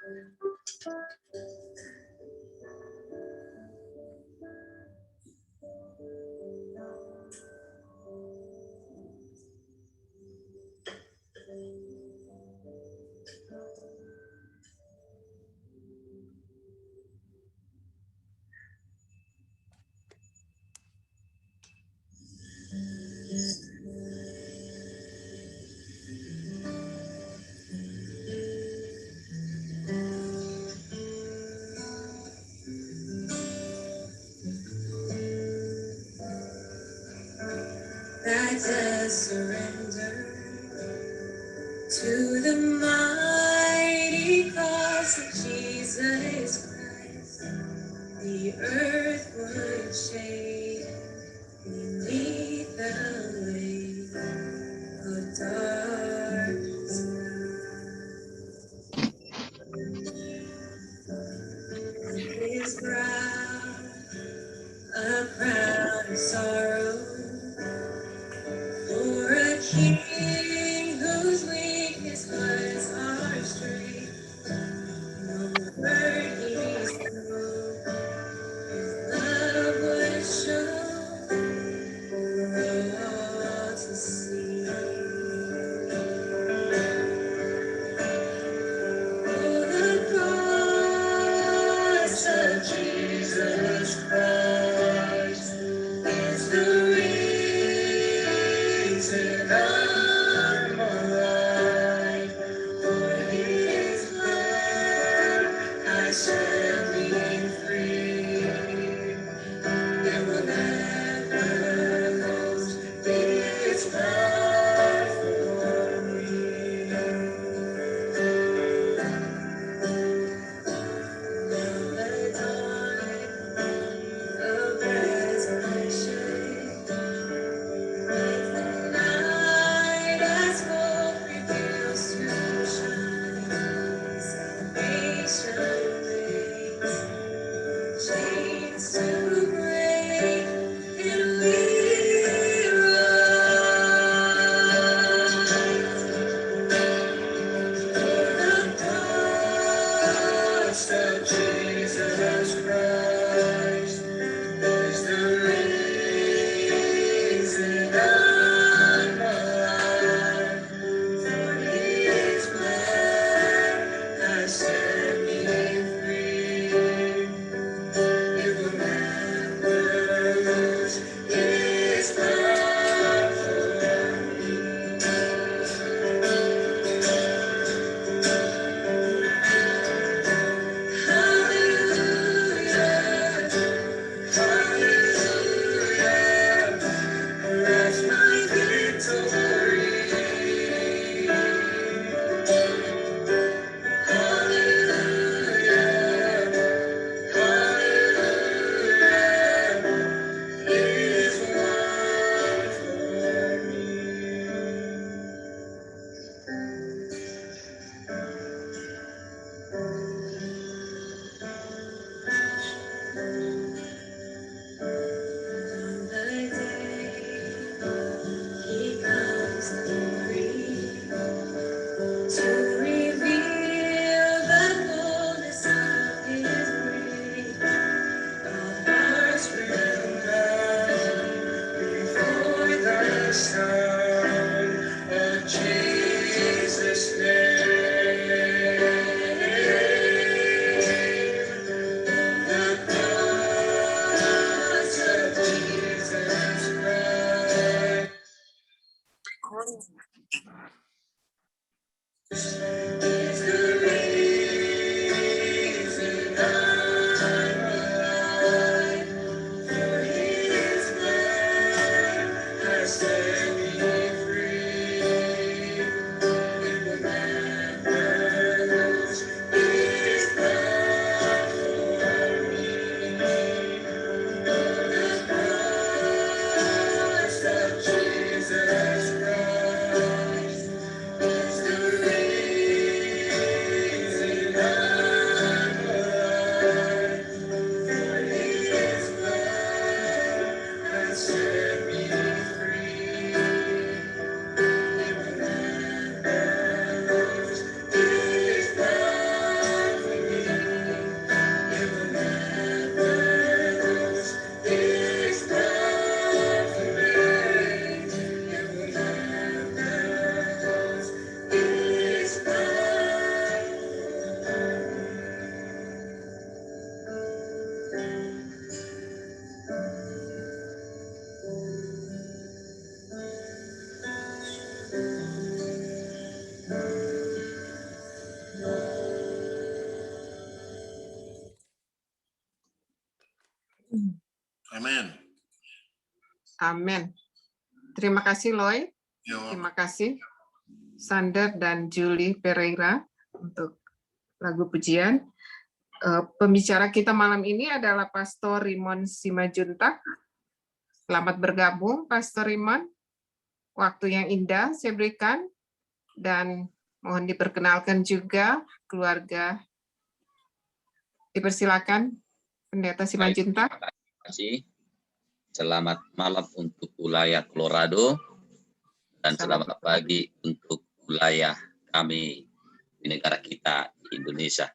I just surrender to the mighty cross of Jesus Christ. The earth would shake beneath the weight of darkness. On his brow, a crown of sorrow, for a king whose weakness was our strength. No word he spoke, his love would show for all to see. Oh, the cross of Jesus Christ is the reason I'm alive. For his blood I shall be free. It will never lose its power for me. Now the dawn of resurrection, with the night as hope reveals to shine, salvation waits, chains to break, and we rise. The cross of Jesus Christ is the reason I'm alive. For his blood has set me free. It will never lose its power for me. Hallelujah, hallelujah, that's my victory. Hallelujah, hallelujah, is won for me. On the day he comes glory to reveal the fullness of his grace, all hearts will bow before the sound of Jesus' name. The cross of Jesus Christ is the reason I'm alive. For his blood has set me free. It will never lose its power for me. The cross of Jesus Christ is the Amin. Terima kasih Loy. Terima kasih Sander dan Julie Pereira untuk lagu pujian. Pembicara kita malam ini adalah Pastor Rimon Simajuntak. Selamat bergabung, Pastor Rimon. Waktu yang indah saya berikan, dan mohon diperkenalkan juga keluarga. Dipersilakan, Pendeta Simajuntak. Terima kasih. Selamat malam untuk wilayah Colorado, dan selamat pagi untuk wilayah kami di negara kita, Indonesia.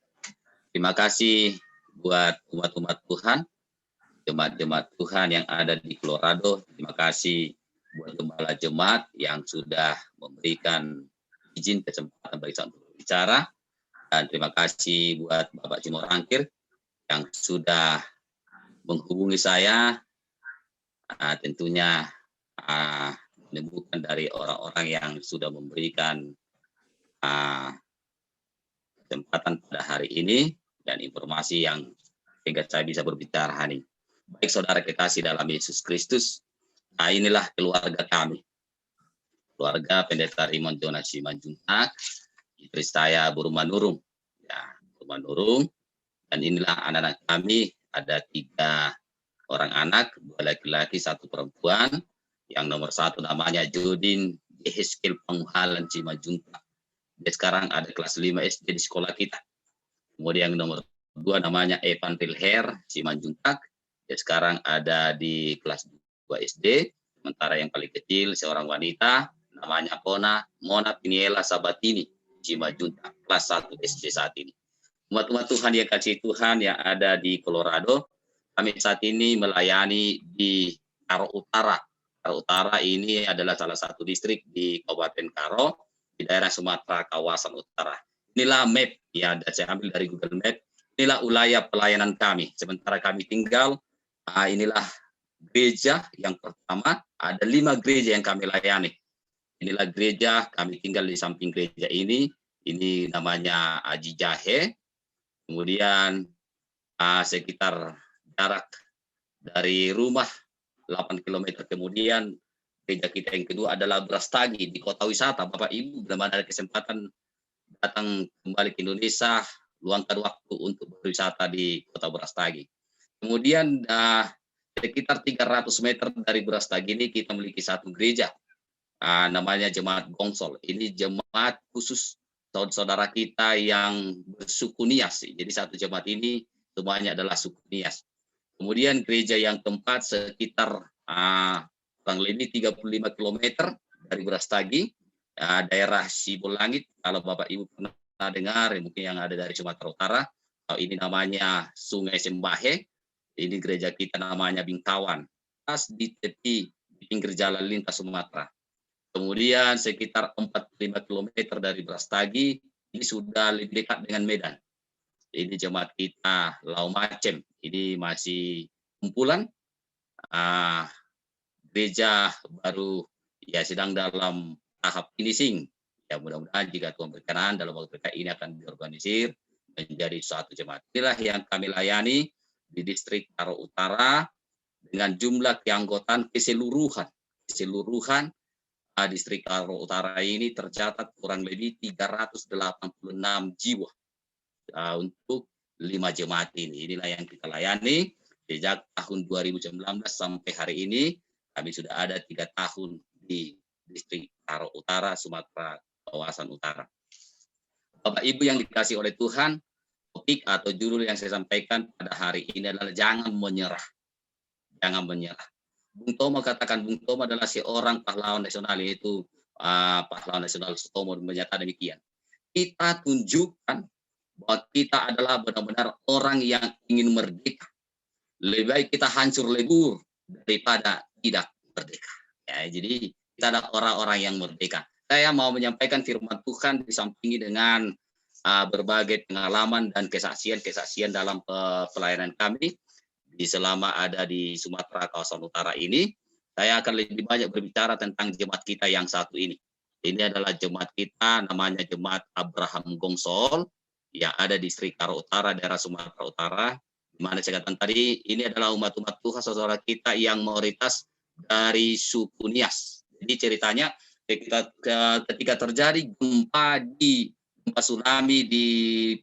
Terima kasih buat umat-umat Tuhan, jemaat-jemaat Tuhan yang ada di Colorado. Terima kasih buat gembala jemaat yang sudah memberikan izin kesempatan bagi saya untuk berbicara. Dan terima kasih buat Bapak Jimor Angkir yang sudah menghubungi saya, tentunya menemukan dari orang-orang yang sudah memberikan kesempatan pada hari ini dan informasi yang sehingga saya bisa berbicara hari ini. Baik saudara kekasih dalam Yesus Kristus, inilah keluarga kami. Keluarga Pendeta Rimon Jonas Simanjuntak, istri saya Buruma Nurung. Ya, Buruma Nurung. Dan inilah anak-anak kami, ada 3 orang anak, 2 laki-laki, 1 perempuan. Yang nomor 1 namanya Judin Yeheskel Panghalan Simanjuntak. Dia sekarang ada kelas 5 SD di sekolah kita. Kemudian yang nomor 2 namanya Evan Tilher Simanjuntak. Dia sekarang ada di kelas 2 SD. Sementara yang paling kecil seorang wanita namanya Mona Piniela Sabatini Simanjuntak, kelas 1 SD saat ini. Umat-umat Tuhan yang kasih Tuhan yang ada di Colorado, kami saat ini melayani di Karo Utara. Karo Utara ini adalah salah satu distrik di Kabupaten Karo, di daerah Sumatera kawasan utara. Inilah map ya, saya ambil dari Google Map. Inilah wilayah pelayanan kami. Sementara kami tinggal, inilah gereja yang pertama. Ada 5 gereja yang kami layani. Inilah gereja, kami tinggal di samping gereja ini. Ini namanya Aji Jahe. Kemudian sekitar jarak dari rumah 8 km kemudian gereja kita yang kedua adalah Brastagi di kota wisata. Bapak Ibu bila mana ada kesempatan datang kembali ke Indonesia, luangkan waktu untuk berwisata di kota Brastagi. Kemudian sekitar 300 meter dari Brastagi ini kita memiliki satu gereja, namanya Jemaat Gongsol. Ini jemaat khusus saudara kita yang bersuku Nias. Jadi satu jemaat ini semuanya adalah suku Nias. Kemudian gereja yang keempat sekitar kurang lebih 35 km dari Brastagi, daerah Sibolangit. Kalau Bapak Ibu pernah dengar, mungkin yang ada dari Sumatera Utara, ini namanya Sungai Sembahe. Ini gereja kita namanya Bingkawan, pas di tepi di pinggir jalan lintas Sumatera. Kemudian sekitar 45 km dari Brastagi, ini sudah lebih dekat dengan Medan. Ini jemaat kita Lau Macem, ini masih kumpulan. Gereja baru ya sedang dalam tahap finishing. Ya mudah-mudahan jika Tuhan berkenan dalam waktu dekat ini akan diorganisir menjadi suatu jemaat. Inilah yang kami layani di distrik Karo Utara dengan jumlah keanggotaan keseluruhan distrik Karo Utara ini tercatat kurang lebih 386 jiwa untuk 5 jemaat ini. Inilah yang kita layani sejak tahun 2019 sampai hari ini. Kami sudah ada 3 tahun di distrik Karo Utara, Sumatera kawasan utara. Bapak Ibu yang dikasihi oleh Tuhan, topik atau judul yang saya sampaikan pada hari ini adalah jangan menyerah. Jangan menyerah. Bung Tomo katakan, Bung Tomo adalah seorang pahlawan nasional, yaitu pahlawan nasional Sutomo menyatakan demikian. Kita tunjukkan bahwa kita adalah benar-benar orang yang ingin merdeka. Lebih baik kita hancur lebur daripada tidak merdeka. Ya, jadi kita adalah orang-orang yang merdeka. Saya mau menyampaikan firman Tuhan disampingi dengan berbagai pengalaman dan kesaksian dalam pelayanan kami di selama ada di Sumatera kawasan utara ini. Saya akan lebih banyak berbicara tentang jemaat kita yang satu ini. Ini adalah jemaat kita, namanya Jemaat Abraham Gongsol yang ada di distrik Karo Utara, daerah Sumatera Utara. Di mana saya katakan tadi, ini adalah umat-umat Tuhan saudara kita yang mayoritas dari suku Nias. Jadi ceritanya ketika terjadi gempa tsunami di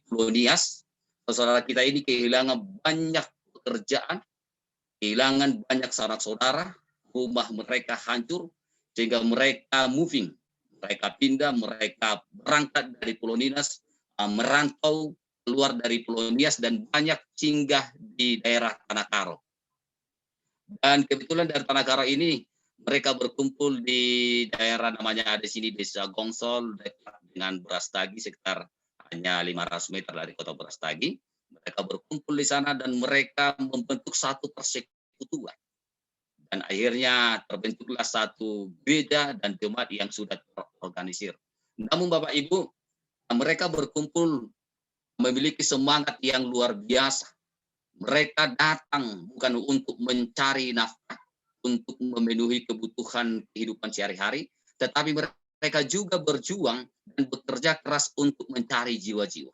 Pulau Nias, saudara kita ini kehilangan banyak pekerjaan, kehilangan banyak sanak saudara, rumah mereka hancur, sehingga mereka moving, mereka pindah, mereka berangkat dari Pulau Nias, merantau keluar dari Pulau Nias dan banyak singgah di daerah Tanah Karo. Dan kebetulan dari Tanah Karo ini mereka berkumpul di daerah namanya ada sini Desa Gongsol dekat dengan Brastagi sekitar hanya 500 meter dari kota Brastagi. Mereka berkumpul di sana dan mereka membentuk satu persekutuan. Dan akhirnya terbentuklah satu gereja dan jemaat yang sudah terorganisir. Namun Bapak Ibu, mereka berkumpul memiliki semangat yang luar biasa. Mereka datang bukan untuk mencari nafkah, untuk memenuhi kebutuhan kehidupan sehari-hari, tetapi mereka juga berjuang dan bekerja keras untuk mencari jiwa-jiwa.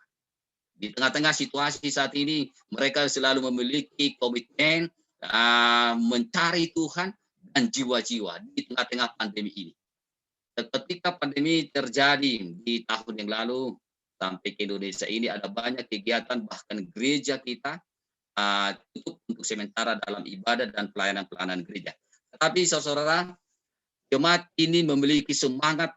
Di tengah-tengah situasi saat ini, mereka selalu memiliki komitmen mencari Tuhan dan jiwa-jiwa di tengah-tengah pandemi ini. Ketika pandemi terjadi di tahun yang lalu, sampai ke Indonesia ini ada banyak kegiatan, bahkan gereja kita tutup untuk sementara dalam ibadah dan pelayanan-pelayanan gereja. Tetapi saudara, jemaat ini memiliki semangat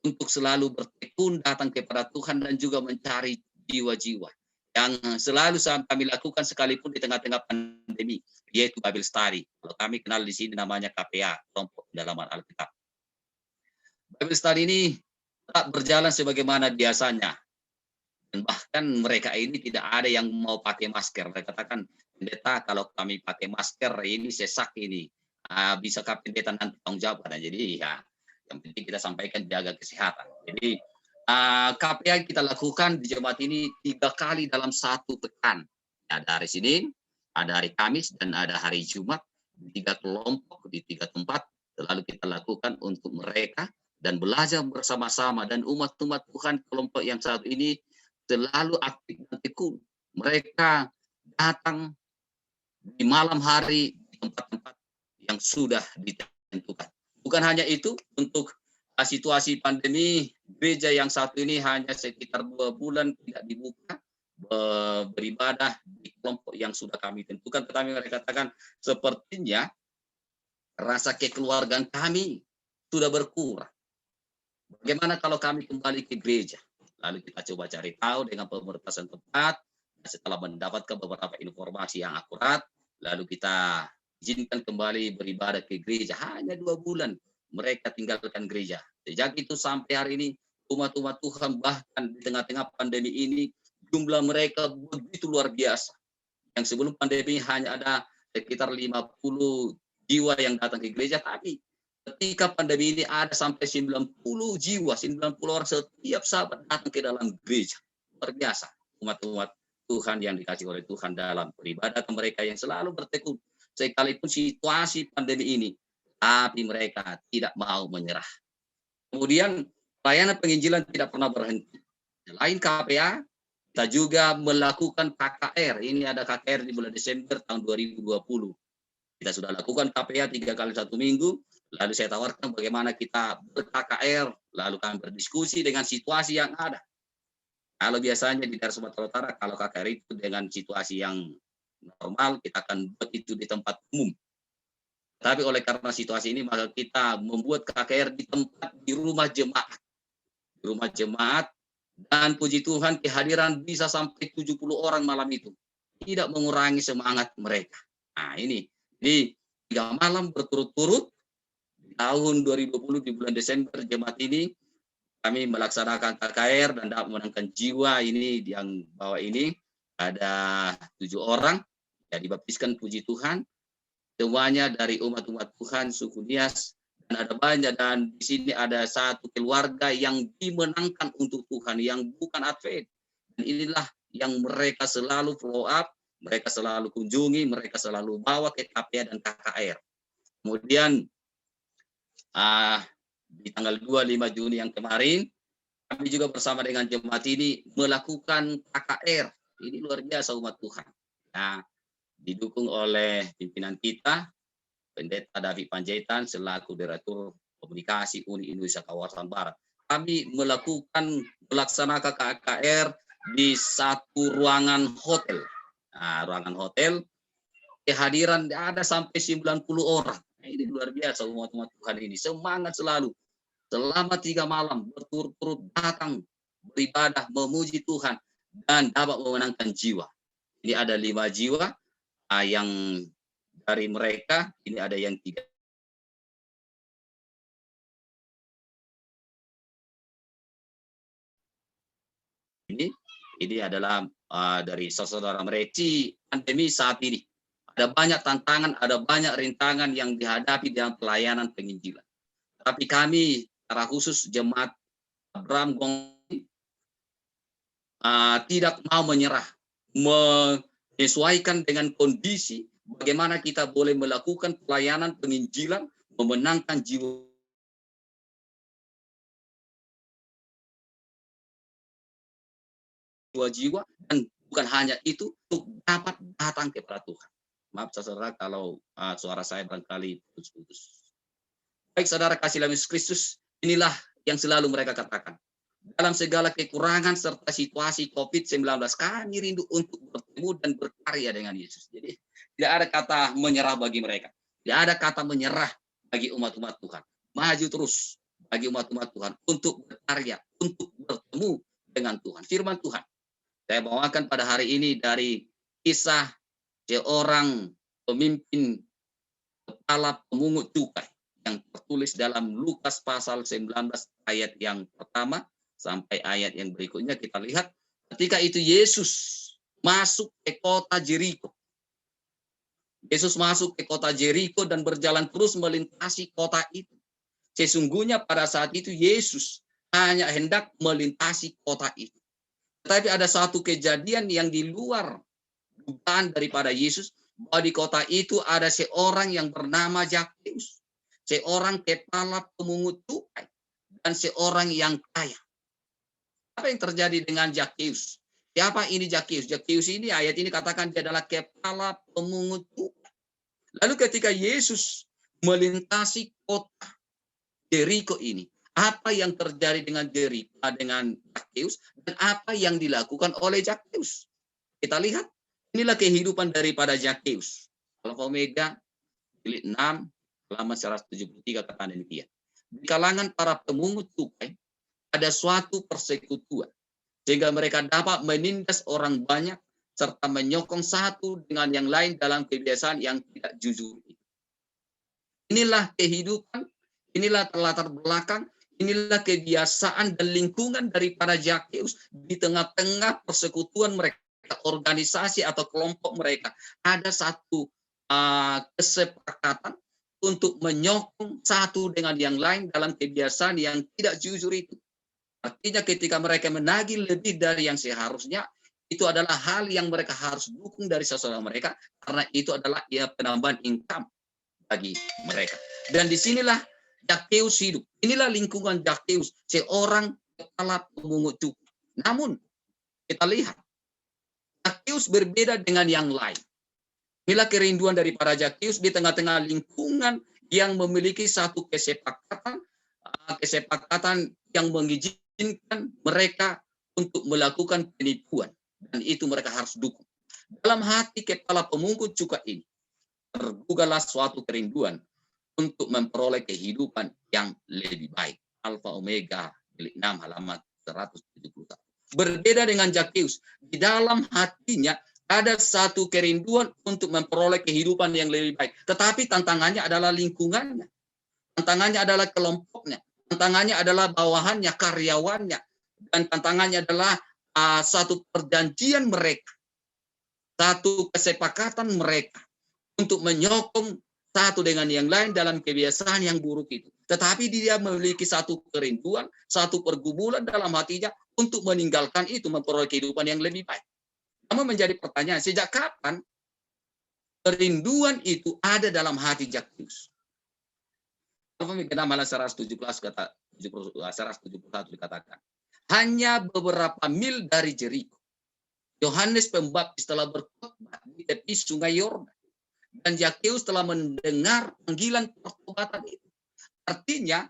untuk selalu bertekun datang kepada Tuhan dan juga mencari jiwa-jiwa yang selalu kami lakukan sekalipun di tengah-tengah pandemi, yaitu Bible Study. Kalau kami kenal di sini namanya KPA, kelompok pendalaman Alkitab. Bible Study ini tetap berjalan sebagaimana biasanya. Dan bahkan mereka ini tidak ada yang mau pakai masker. Mereka katakan, pendeta kalau kami pakai masker ini sesak ini. Bisakah pendeta nanti tanggung jawab? Jadi ya, yang penting kita sampaikan jaga kesehatan. Jadi KPA kita lakukan di jemaat ini 3 kali dalam 1 pekan. Ada hari Senin, ada hari Kamis, dan ada hari Jumat. Di 3 kelompok, di 3 tempat. Lalu kita lakukan untuk mereka dan belajar bersama-sama. Dan umat-umat Tuhan kelompok yang satu ini selalu aktif dan tekun. Mereka datang di malam hari di tempat-tempat yang sudah ditentukan. Bukan hanya itu, untuk situasi pandemi, gereja yang satu ini hanya sekitar 2 bulan tidak dibuka, beribadah di kelompok yang sudah kami tentukan. Tetapi mereka katakan, sepertinya rasa kekeluargaan kami sudah berkurang. Bagaimana kalau kami kembali ke gereja? Lalu kita coba cari tahu dengan pemerintah tempat. Setelah mendapatkan beberapa informasi yang akurat, lalu kita izinkan kembali beribadah ke gereja. Hanya 2 bulan mereka tinggalkan gereja. Sejak itu sampai hari ini, umat-umat Tuhan bahkan di tengah-tengah pandemi ini, jumlah mereka begitu luar biasa. Yang sebelum pandemi hanya ada sekitar 50 jiwa yang datang ke gereja, tapi ketika pandemi ini ada sampai 90 jiwa, 90 orang setiap sahabat datang ke dalam gereja. Luar biasa umat-umat Tuhan yang dikasih oleh Tuhan dalam peribadatan mereka yang selalu bertekun. Sekalipun situasi pandemi ini, tapi mereka tidak mau menyerah. Kemudian pelayanan penginjilan tidak pernah berhenti. Selain KPA, kita juga melakukan KKR. Ini ada KKR di bulan Desember tahun 2020. Kita sudah lakukan KPA 3 kali 1 minggu. Lalu saya tawarkan bagaimana kita ber-KKR, lalu kami berdiskusi dengan situasi yang ada. Kalau biasanya di daerah Sumatera Utara, kalau KKR itu dengan situasi yang normal, kita akan buat itu di tempat umum. Tapi oleh karena situasi ini, maka kita membuat KKR di rumah jemaat. Di rumah jemaat, dan puji Tuhan kehadiran bisa sampai 70 orang malam itu. Tidak mengurangi semangat mereka. Nah ini, di 3 malam berturut-turut, tahun 2020 di bulan Desember jemaat ini kami melaksanakan KKR dan memenangkan jiwa ini yang bawah ini ada 7 orang yang dibaptiskan, puji Tuhan, semuanya dari umat-umat Tuhan suku Nias, dan ada banyak, dan di sini ada 1 keluarga yang dimenangkan untuk Tuhan yang bukan Advent, dan inilah yang mereka selalu follow up, mereka selalu kunjungi, mereka selalu bawa ke KPA dan KKR. Kemudian di tanggal 25 Juni yang kemarin, kami juga bersama dengan jemaat ini melakukan KKR. Ini luar biasa umat Tuhan. Nah, didukung oleh pimpinan kita, Pendeta David Panjaitan selaku Direktur Komunikasi Uni Indonesia Kawasan Barat. Kami melaksanakan KKR di satu ruangan hotel. Nah, ruangan hotel kehadiran ada sampai 90 orang. Nah, ini luar biasa umat-umat Tuhan ini. Semangat selalu. Selama 3 malam berturut-turut datang beribadah, memuji Tuhan, dan dapat memenangkan jiwa. Ini ada 5 jiwa yang dari mereka, ini ada yang 3. Ini adalah dari saudara Mereci. Pandemi saat ini ada banyak tantangan, ada banyak rintangan yang dihadapi dalam pelayanan penginjilan. Tapi kami, secara khusus jemaat Abraham Gong, tidak mau menyerah, menyesuaikan dengan kondisi bagaimana kita boleh melakukan pelayanan penginjilan, memenangkan jiwa dan bukan hanya itu, untuk dapat datang kepada Tuhan. Maaf saudara kalau suara saya barangkali putus-putus. Baik saudara kasih dalam Yesus Kristus, inilah yang selalu mereka katakan. Dalam segala kekurangan serta situasi COVID-19, kami rindu untuk bertemu dan berkarya dengan Yesus. Jadi tidak ada kata menyerah bagi mereka. Tidak ada kata menyerah bagi umat-umat Tuhan. Maju terus bagi umat-umat Tuhan untuk berkarya, untuk bertemu dengan Tuhan. Firman Tuhan. Saya bawakan pada hari ini dari kisah seorang pemimpin kepala pemungut cukai yang tertulis dalam Lukas pasal 19 ayat yang pertama sampai ayat yang berikutnya. Kita lihat ketika itu Yesus masuk ke kota Jeriko. Yesus masuk ke kota Jeriko dan berjalan terus melintasi kota itu. Sesungguhnya pada saat itu Yesus hanya hendak melintasi kota itu. Tetapi ada satu kejadian yang di luar dugaan daripada Yesus, bahwa di kota itu ada seorang yang bernama Zakheus, seorang kepala pemungut cukai dan seorang yang kaya. Apa yang terjadi dengan Zakheus? Siapa ini Zakheus? Zakheus ini ayat ini katakan dia adalah kepala pemungut cukai. Lalu ketika Yesus melintasi kota Jeriko ini, apa yang terjadi dengan Jeriko, dengan Zakheus, dan apa yang dilakukan oleh Zakheus? Kita lihat, inilah kehidupan daripada Zakheus. Alfa Omega, jilid 6, halaman 173 kata demikian. Di kalangan para pemungut cukai ada suatu persekutuan, sehingga mereka dapat menindas orang banyak serta menyokong satu dengan yang lain dalam kebiasaan yang tidak jujur. Inilah kehidupan, inilah latar belakang, inilah kebiasaan dan lingkungan daripada Zakheus di tengah-tengah persekutuan mereka, organisasi atau kelompok mereka. Ada satu kesepakatan untuk menyokong satu dengan yang lain dalam kebiasaan yang tidak jujur itu. Artinya ketika mereka menagih lebih dari yang seharusnya, itu adalah hal yang mereka harus dukung dari saudara mereka, karena itu adalah penambahan income bagi mereka. Dan disinilah Zakheus hidup. Inilah lingkungan Zakheus, seorang kepala pemungut cukai. Namun kita lihat Zakheus berbeda dengan yang lain. Inilah kerinduan daripada Zakheus di tengah-tengah lingkungan yang memiliki satu kesepakatan yang mengizinkan mereka untuk melakukan penipuan, dan itu mereka harus dukung. Dalam hati kepala pemungut cukai ini tergugahlah suatu kerinduan untuk memperoleh kehidupan yang lebih baik. Alfa Omega, jilid 6 halaman 171. Berbeda dengan Zakheus, di dalam hatinya ada satu kerinduan untuk memperoleh kehidupan yang lebih baik. Tetapi tantangannya adalah lingkungannya. Tantangannya adalah kelompoknya. Tantangannya adalah bawahannya, karyawannya. Dan tantangannya adalah satu perjanjian mereka. Satu kesepakatan mereka untuk menyokong satu dengan yang lain dalam kebiasaan yang buruk itu. Tetapi dia memiliki satu kerinduan, satu pergumulan dalam hatinya untuk meninggalkan itu, memperoleh kehidupan yang lebih baik. Namun menjadi pertanyaan, sejak kapan kerinduan itu ada dalam hati Zakheus? Malah 171 dikatakan, hanya beberapa mil dari Jeriko, Yohanes Pembaptis telah berkhotbah di tepi sungai Yordan. dan Zakheus telah mendengar panggilan pertobatan itu. Artinya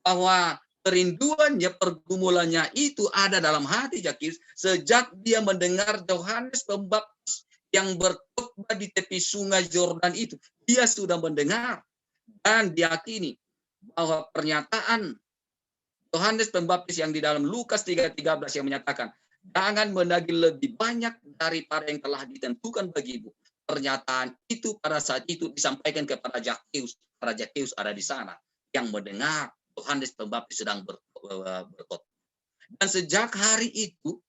bahwa kerinduannya, pergumulannya itu ada dalam hati Zakheus sejak dia mendengar Yohanes Pembaptis yang berkhotbah di tepi sungai Yordan itu. Dia sudah mendengar dan diyakini bahwa pernyataan Yohanes Pembaptis yang di dalam Lukas 3:13 yang menyatakan, jangan menagih lebih banyak daripada yang telah ditentukan bagimu. Pernyataan itu pada saat itu disampaikan kepada Zakheus. Para Zakheus ada di sana yang mendengar Yohanes Pembaptis sedang berkhotbah. Dan sejak hari itu,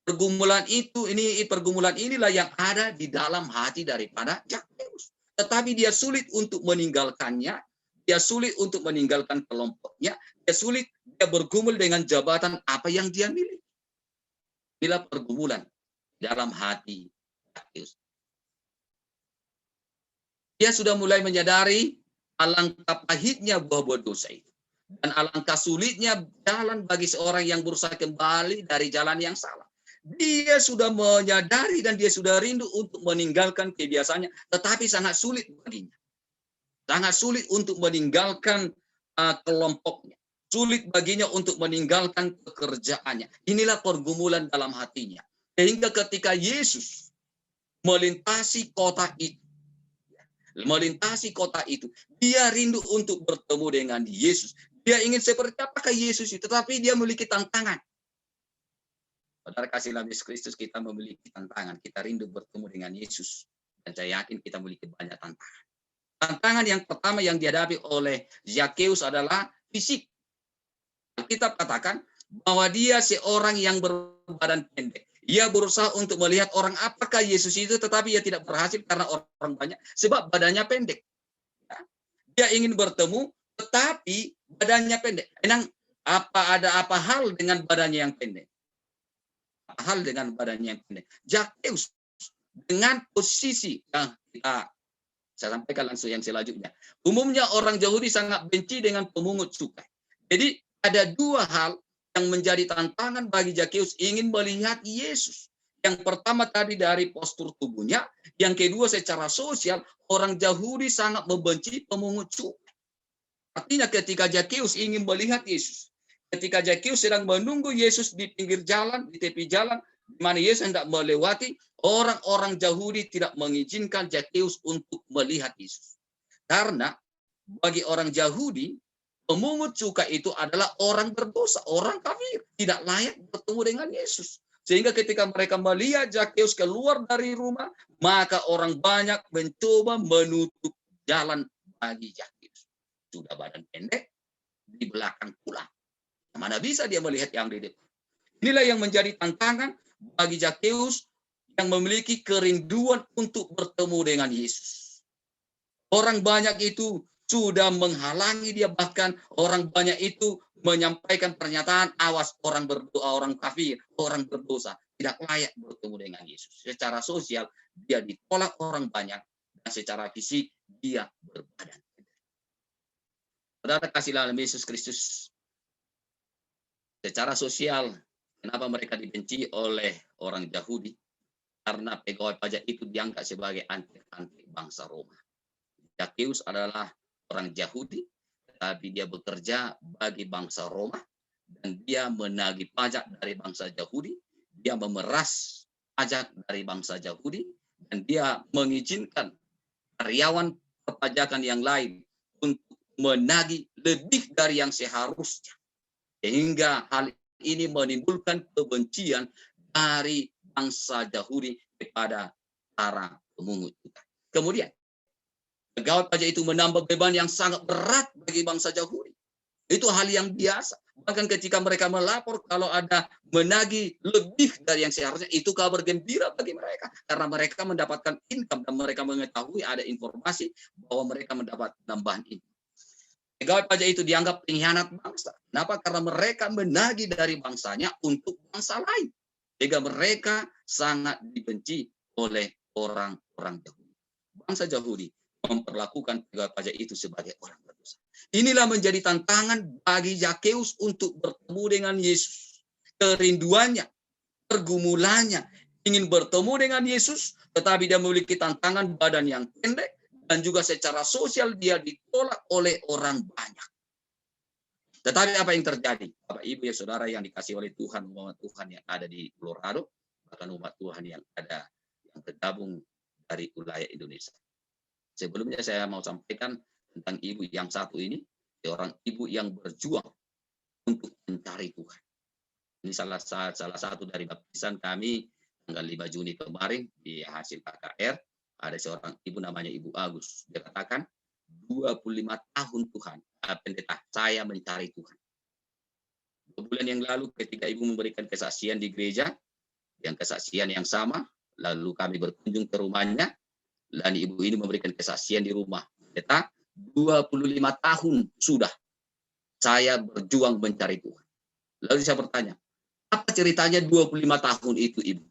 pergumulan inilah yang ada di dalam hati daripada Zakheus. Tetapi dia sulit untuk meninggalkannya. Dia sulit untuk meninggalkan kelompoknya. Dia sulit, dia bergumul dengan jabatan apa yang dia miliki. Inilah pergumulan dalam hati Zakheus. Dia sudah mulai menyadari alangkah pahitnya buah-buah dosa itu. Dan alangkah sulitnya jalan bagi seorang yang berusaha kembali dari jalan yang salah. Dia sudah menyadari dan dia sudah rindu untuk meninggalkan kebiasaannya, tetapi sangat sulit baginya. Sangat sulit untuk meninggalkan kelompoknya. Sulit baginya untuk meninggalkan pekerjaannya. Inilah pergumulan dalam hatinya. Sehingga ketika Yesus melintasi kota itu, dia rindu untuk bertemu dengan Yesus. Dia ingin seperti apakah Yesus itu, tetapi dia memiliki tantangan. Saudara kasih dalam Yesus Kristus, kita memiliki tantangan. Kita rindu bertemu dengan Yesus. Dan saya yakin kita memiliki banyak tantangan. Tantangan yang pertama yang dihadapi oleh Zakheus adalah fisik. Kita katakan bahwa dia seorang yang berbadan pendek. Ia berusaha untuk melihat orang apakah Yesus itu, tetapi ia tidak berhasil karena orang banyak, sebab badannya pendek. Dia ingin bertemu, tetapi badannya pendek. Ada apa hal dengan badannya yang pendek? Apa hal dengan badannya yang pendek? Zakheus dengan posisi yang saya sampaikan langsung yang selanjutnya. Umumnya orang Yahudi sangat benci dengan pemungut cukai. Jadi ada dua hal yang menjadi tantangan bagi Zakheus ingin melihat Yesus. Yang pertama tadi dari postur tubuhnya, yang kedua secara sosial, orang Yahudi sangat membenci pemungut cukai. Artinya ketika Zakheus ingin melihat Yesus, ketika Zakheus sedang menunggu Yesus di pinggir jalan, di tepi jalan, di mana Yesus hendak melewati, orang-orang Yahudi tidak mengizinkan Zakheus untuk melihat Yesus. Karena bagi orang Yahudi, pemungut cukai itu adalah orang berdosa, orang kafir, tidak layak bertemu dengan Yesus. Sehingga ketika mereka melihat Zakheus keluar dari rumah, maka orang banyak mencoba menutup jalan bagi Zakheus. Sudah badan pendek, di belakang pula. Mana bisa dia melihat yang di depan. Inilah yang menjadi tantangan bagi Zakheus yang memiliki kerinduan untuk bertemu dengan Yesus. Orang banyak itu sudah menghalangi dia, bahkan orang banyak itu menyampaikan pernyataan, awas orang berdoa, orang kafir, orang berdosa, tidak layak bertemu dengan Yesus. Secara sosial dia ditolak orang banyak, dan secara fisik dia berbadan. Saudara kasih dalam Yesus Kristus. Secara sosial, kenapa mereka dibenci oleh orang Yahudi? Karena pegawai pajak itu dianggap sebagai anti bangsa Roma. Zakheus adalah orang Yahudi, tetapi dia bekerja bagi bangsa Roma, dan dia menagih pajak dari bangsa Yahudi, dia memeras pajak dari bangsa Yahudi, dan dia mengizinkan karyawan perpajakan yang lain untuk menagih lebih dari yang seharusnya. Sehingga hal ini menimbulkan kebencian dari bangsa Yahudi kepada para pemungut cukai. Kemudian, pegawai pajak itu menambah beban yang sangat berat bagi bangsa Yahudi. Itu hal yang biasa. Bahkan ketika mereka melapor kalau ada menagih lebih dari yang seharusnya, itu kabar gembira bagi mereka. Karena mereka mendapatkan income dan mereka mengetahui ada informasi bahwa mereka mendapat tambahan income. Pegawai pajak itu dianggap pengkhianat bangsa. Kenapa? Karena mereka menagih dari bangsanya untuk bangsa lain. Sehingga mereka sangat dibenci oleh orang-orang Yahudi. Bangsa Yahudi memperlakukan pegawai pajak itu sebagai orang berdosa. Inilah menjadi tantangan bagi Zakheus untuk bertemu dengan Yesus. Kerinduannya, pergumulannya, ingin bertemu dengan Yesus, tetapi dia memiliki tantangan badan yang pendek, dan juga secara sosial dia ditolak oleh orang banyak. Tetapi apa yang terjadi? Bapak Ibu ya saudara yang dikasih oleh Tuhan, umat Tuhan yang ada di Colorado, bahkan umat Tuhan yang ada yang tergabung dari wilayah Indonesia. Sebelumnya saya mau sampaikan tentang ibu yang satu ini, seorang ibu yang berjuang untuk mencari Tuhan. Ini salah satu dari baptisan kami tanggal 5 Juni kemarin di hasil KKR. Ada seorang ibu namanya Ibu Agus. Dia katakan, 25 tahun Tuhan, pendeta, saya mencari Tuhan. 2 bulan yang lalu ketika ibu memberikan kesaksian di gereja, yang kesaksian yang sama, lalu kami berkunjung ke rumahnya, dan ibu ini memberikan kesaksian di rumah. Pendeta, 25 tahun sudah saya berjuang mencari Tuhan. Lalu saya bertanya, apa ceritanya 25 tahun itu, Ibu?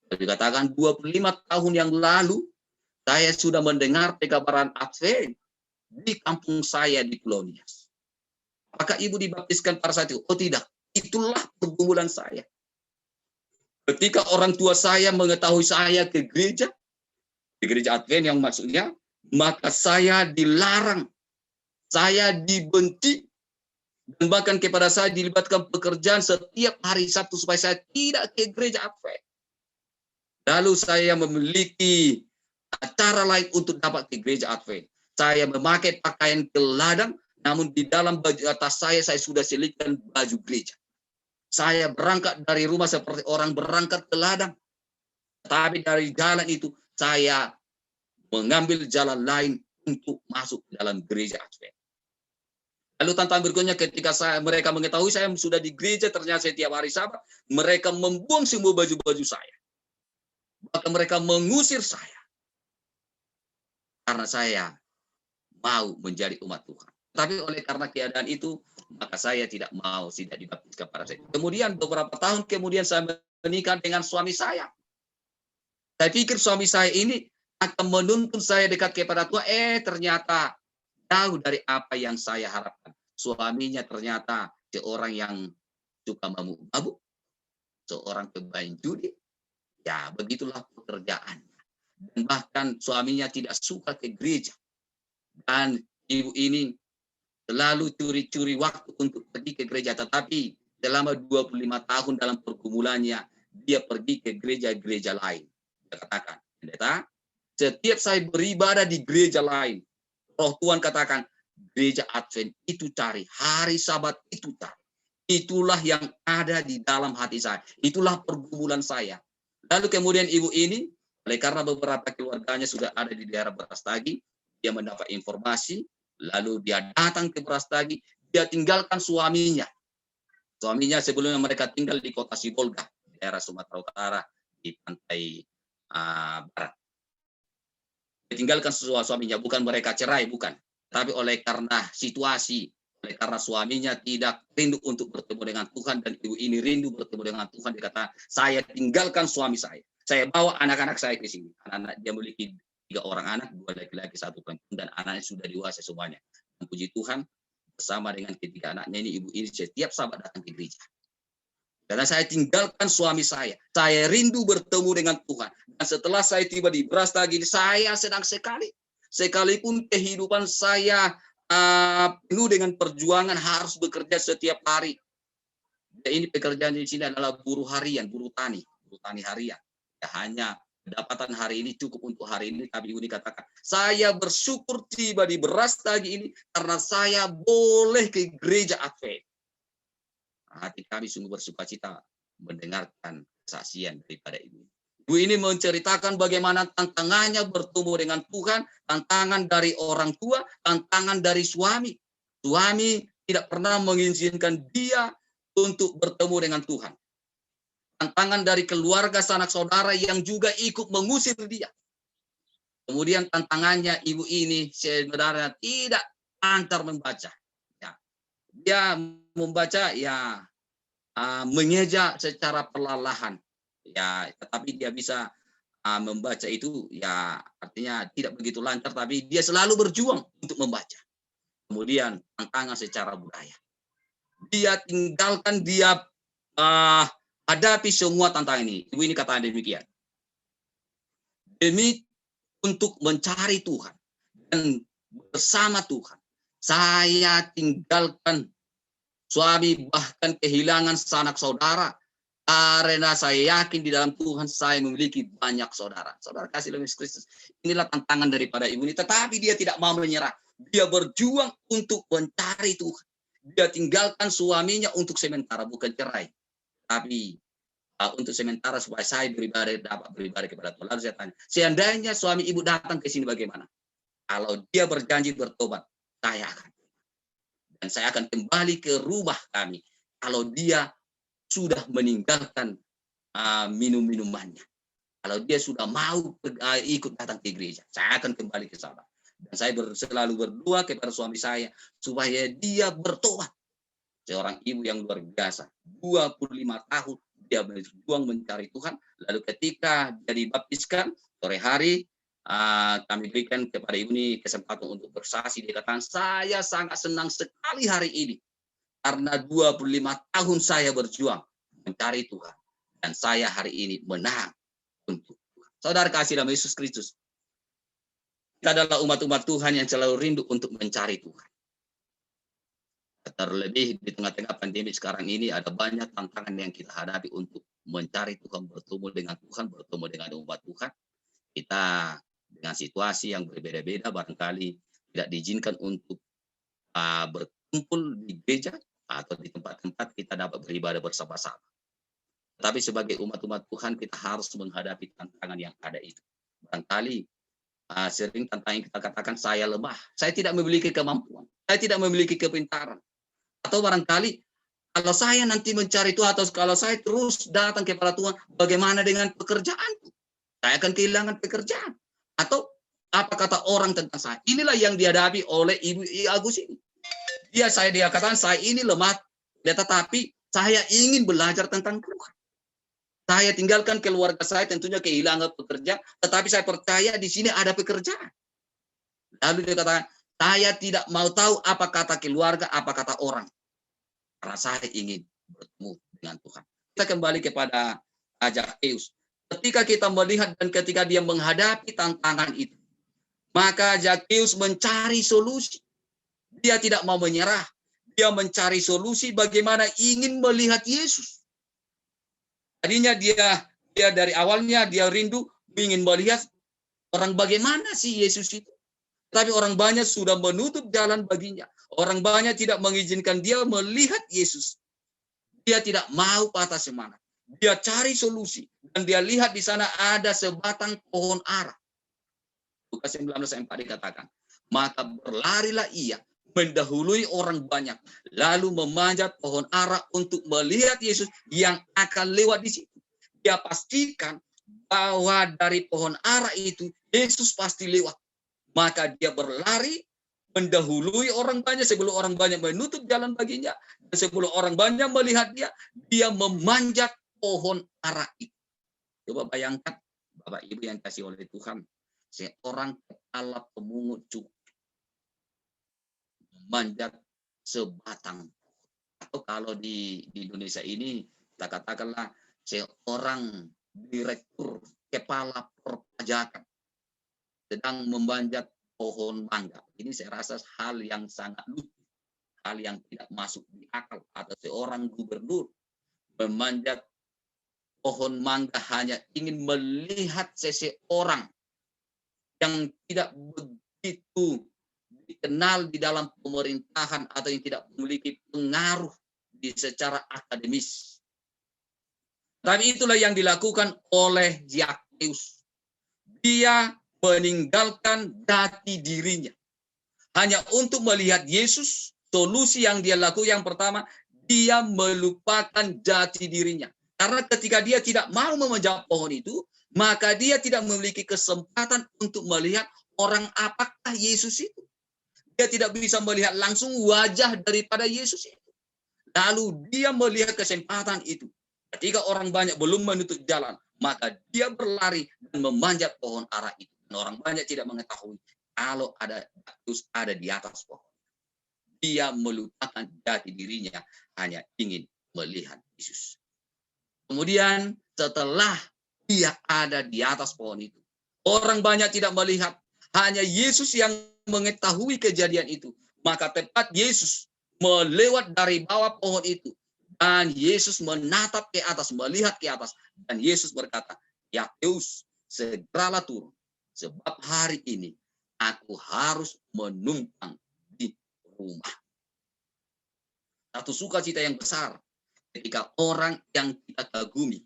Dia katakan 25 tahun yang lalu saya sudah mendengar pekabaran Advent di kampung saya di Pulau Nias. Apakah Ibu dibaptiskan pada saat itu? Oh tidak, itulah pergumulan saya. Ketika orang tua saya mengetahui saya ke gereja Advent yang maksudnya, maka saya dilarang, saya dibenci, dan bahkan kepada saya dilibatkan pekerjaan setiap hari Sabtu supaya saya tidak ke gereja Advent. Lalu saya memiliki cara lain untuk dapat ke gereja Advent. Saya memakai pakaian teladang, namun di dalam baju atas saya sudah selipkan baju gereja. Saya berangkat dari rumah seperti orang berangkat ke ladang. Tapi dari jalan itu, saya mengambil jalan lain untuk masuk ke dalam gereja Advent. Lalu tantangan berikutnya ketika mereka mengetahui saya sudah di gereja, ternyata setiap hari Sabat, mereka membuang semua baju-baju saya. Bahkan mereka mengusir saya. Karena saya mau menjadi umat Tuhan. Tapi oleh karena keadaan itu, maka saya tidak dibaptiskan pada saat itu. Kemudian beberapa tahun kemudian saya menikah dengan suami saya. Saya pikir suami saya ini akan menuntun saya dekat kepada Tuhan. Ternyata jauh dari apa yang saya harapkan. Suaminya ternyata seorang yang suka mabuk-mabuk, seorang pemain judi. Ya, begitulah pekerjaannya. Dan bahkan suaminya tidak suka ke gereja. Dan ibu ini selalu curi-curi waktu untuk pergi ke gereja. Tetapi selama 25 tahun dalam pergumulannya, dia pergi ke gereja-gereja lain. Dia katakan, pendeta, setiap saya beribadah di gereja lain, Roh Tuhan katakan, gereja Advent itu cari, hari Sabat itu cari. Itulah yang ada di dalam hati saya. Itulah pergumulan saya. Lalu kemudian ibu ini, oleh karena beberapa keluarganya sudah ada di daerah Brastagi, dia mendapat informasi, lalu dia datang ke Brastagi, dia tinggalkan suaminya. Suaminya sebelumnya mereka tinggal di kota Sibolga, daerah Sumatera Utara, di pantai barat. Dia tinggalkan suaminya, bukan mereka cerai, bukan. Tapi oleh karena situasi, oleh karena suaminya tidak rindu untuk bertemu dengan Tuhan, dan ibu ini rindu bertemu dengan Tuhan, dia kata, saya tinggalkan suami saya. Saya bawa anak-anak saya ke sini. Anak-anak dia memiliki 3 orang anak, 2 laki-laki, 1 perempuan, dan anaknya sudah dewasa semuanya. Dan puji Tuhan, bersama dengan ketiga anaknya ini, ibu ini setiap Sabat datang ke gereja. Karena saya tinggalkan suami saya. Saya rindu bertemu dengan Tuhan. Dan setelah saya tiba di Brastagi, saya senang sekali. Sekalipun kehidupan saya penuh dengan perjuangan, harus bekerja setiap hari. Dan ini pekerjaan di sini adalah buruh harian, buruh tani harian. Ya, hanya pendapatan hari ini cukup untuk hari ini, tapi ibu dikatakan, saya bersyukur tiba di Brastagi ini karena saya boleh ke gereja Advent. Hati kami sungguh bersukacita mendengarkan kesaksian daripada ibu. Ibu ini menceritakan bagaimana tantangannya bertemu dengan Tuhan, tantangan dari orang tua, tantangan dari suami. Suami tidak pernah mengizinkan dia untuk bertemu dengan Tuhan. Tantangan dari keluarga sanak saudara yang juga ikut mengusir dia. Kemudian tantangannya ibu ini sebenarnya tidak antar membaca. Ya. Dia membaca ya mengeja secara perlahan. Ya, tetapi dia bisa membaca itu ya artinya tidak begitu lancar, tapi dia selalu berjuang untuk membaca. Kemudian tantangan secara budaya. Dia tinggalkan, dia hadapi semua tantangan ini. Ibu ini kata demikian. demi untuk mencari Tuhan dan bersama Tuhan. Saya tinggalkan suami, bahkan kehilangan sanak saudara, karena saya yakin di dalam Tuhan saya memiliki banyak saudara. Saudara kasih dalam Yesus Kristus. Inilah tantangan daripada ibu ini. Tetapi dia tidak mau menyerah. Dia berjuang untuk mencari Tuhan. Dia tinggalkan suaminya untuk sementara, bukan cerai. Tapi untuk sementara supaya saya dapat beribadah kepada Tuhan. Lalu saya tanya, seandainya suami ibu datang ke sini bagaimana? Kalau dia berjanji bertobat, saya akan. Dan saya akan kembali ke rumah kami. Kalau dia sudah meninggalkan minum-minumannya. Kalau dia sudah mau ikut datang ke gereja, saya akan kembali ke sana. Dan saya selalu berdoa kepada suami saya supaya dia bertobat. Seorang ibu yang luar biasa, 25 tahun dia berjuang mencari Tuhan. Lalu ketika dia dibaptiskan sore hari, kami berikan kepada ibu ini kesempatan untuk bersaksi. Dia katakan, saya sangat senang sekali hari ini karena 25 tahun saya berjuang mencari Tuhan, dan saya hari ini menang untuk Tuhan. Saudara kasih dalam Yesus Kristus, kita adalah umat-umat Tuhan yang selalu rindu untuk mencari Tuhan. Terlebih di tengah-tengah pandemi sekarang ini ada banyak tantangan yang kita hadapi untuk mencari Tuhan, bertemu dengan Tuhan, bertemu dengan umat Tuhan. Kita dengan situasi yang berbeda-beda, barangkali tidak diizinkan untuk berkumpul di gereja atau di tempat-tempat kita dapat beribadah bersama-sama. Tetapi sebagai umat-umat Tuhan kita harus menghadapi tantangan yang ada itu. Barangkali sering tantangan kita katakan, saya lemah, saya tidak memiliki kemampuan, saya tidak memiliki kepintaran. Atau barangkali kalau saya nanti mencari Tuhan, atau kalau saya terus datang kepada Tuhan, bagaimana dengan pekerjaanku? Saya akan kehilangan pekerjaan. Atau apa kata orang tentang saya? Inilah yang dihadapi oleh Ibu Agus ini. Dia katakan, saya ini lemah, tetapi saya ingin belajar tentang Tuhan. Saya tinggalkan keluarga saya, tentunya kehilangan pekerjaan, tetapi saya percaya di sini ada pekerjaan. Lalu dia katakan, saya tidak mau tahu apa kata keluarga, apa kata orang. Karena saya ingin bertemu dengan Tuhan. Kita kembali kepada Zakheus. Ketika kita melihat dan ketika dia menghadapi tantangan itu, maka Zakheus mencari solusi. Dia tidak mau menyerah. Dia mencari solusi bagaimana ingin melihat Yesus. Tadinya dia dari awalnya dia rindu ingin melihat orang bagaimana sih Yesus itu. Tapi orang banyak sudah menutup jalan baginya. Orang banyak tidak mengizinkan dia melihat Yesus. Dia tidak mau patah semangat. Dia cari solusi. Dan dia lihat di sana ada sebatang pohon ara. Lukas 19:4 dikatakan, maka berlarilah ia mendahului orang banyak, lalu memanjat pohon ara untuk melihat Yesus yang akan lewat di situ. Dia pastikan bahwa dari pohon ara itu Yesus pasti lewat. Maka dia berlari mendahului orang banyak sebelum orang banyak menutup jalan baginya, dan sebelum orang banyak melihat dia memanjat pohon ara itu. Coba bayangkan, Bapak Ibu yang kasih oleh Tuhan, seorang kepala pemungut cukai memanjat sebatang. Atau kalau di Indonesia ini, kita katakanlah seorang direktur kepala perpajakan sedang memanjat pohon mangga. Ini saya rasa hal yang sangat lucu, hal yang tidak masuk di akal. Atau seorang gubernur memanjat pohon mangga hanya ingin melihat seseorang yang tidak begitu dikenal di dalam pemerintahan atau yang tidak memiliki pengaruh di secara akademis. Tapi itulah yang dilakukan oleh Zakheus. Dia meninggalkan jati dirinya hanya untuk melihat Yesus. Solusi yang dia lakukan yang pertama, dia melupakan jati dirinya. Karena ketika dia tidak mau memanjat pohon itu, maka dia tidak memiliki kesempatan untuk melihat orang apakah Yesus itu. Dia tidak bisa melihat langsung wajah daripada Yesus itu. Lalu dia melihat kesempatan itu. Ketika orang banyak belum menutup jalan, maka dia berlari dan memanjat pohon ara itu. Dan orang banyak tidak mengetahui kalau ada Yesus ada di atas pohon. Dia melupakan jati dirinya, hanya ingin melihat Yesus. Kemudian setelah dia ada di atas pohon itu, Orang banyak tidak melihat, hanya Yesus yang mengetahui kejadian itu. Maka tepat Yesus melewat dari bawah pohon itu. Dan Yesus menatap ke atas, melihat ke atas. Dan Yesus berkata, Yakeus, segeralah turun. Sebab hari ini aku harus menumpang di rumah. Satu sukacita yang besar ketika orang yang kita kagumi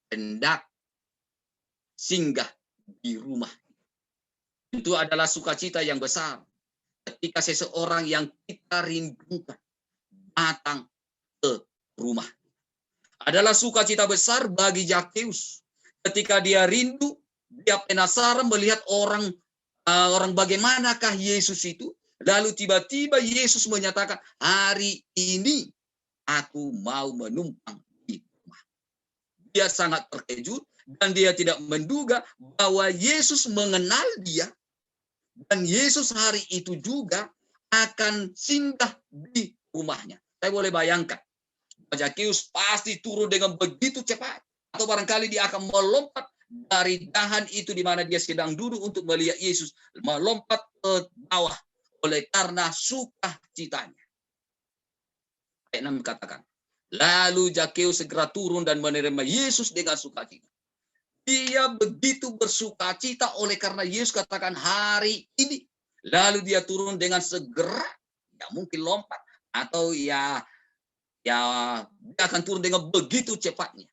hendak singgah di rumah. Itu adalah sukacita yang besar ketika seseorang yang kita rindukan datang ke rumah. Adalah sukacita besar bagi Yakeus ketika dia rindu, dia penasaran melihat orang bagaimanakah Yesus itu. Lalu tiba-tiba Yesus menyatakan, hari ini aku mau menumpang di rumah. Dia sangat terkejut dan dia tidak menduga bahwa Yesus mengenal dia. Dan Yesus hari itu juga akan singgah di rumahnya. Saya boleh bayangkan, Yakeus pasti turun dengan begitu cepat. Atau barangkali dia akan melompat dari dahan itu di mana dia sedang duduk untuk melihat Yesus. Melompat ke bawah oleh karena sukacitanya. Ayat 6 katakan, lalu Yakeus segera turun dan menerima Yesus dengan sukacita. Dia begitu bersukacita oleh karena Yesus katakan hari ini. Lalu dia turun dengan segera, ya mungkin lompat, atau ya dia akan turun dengan begitu cepatnya.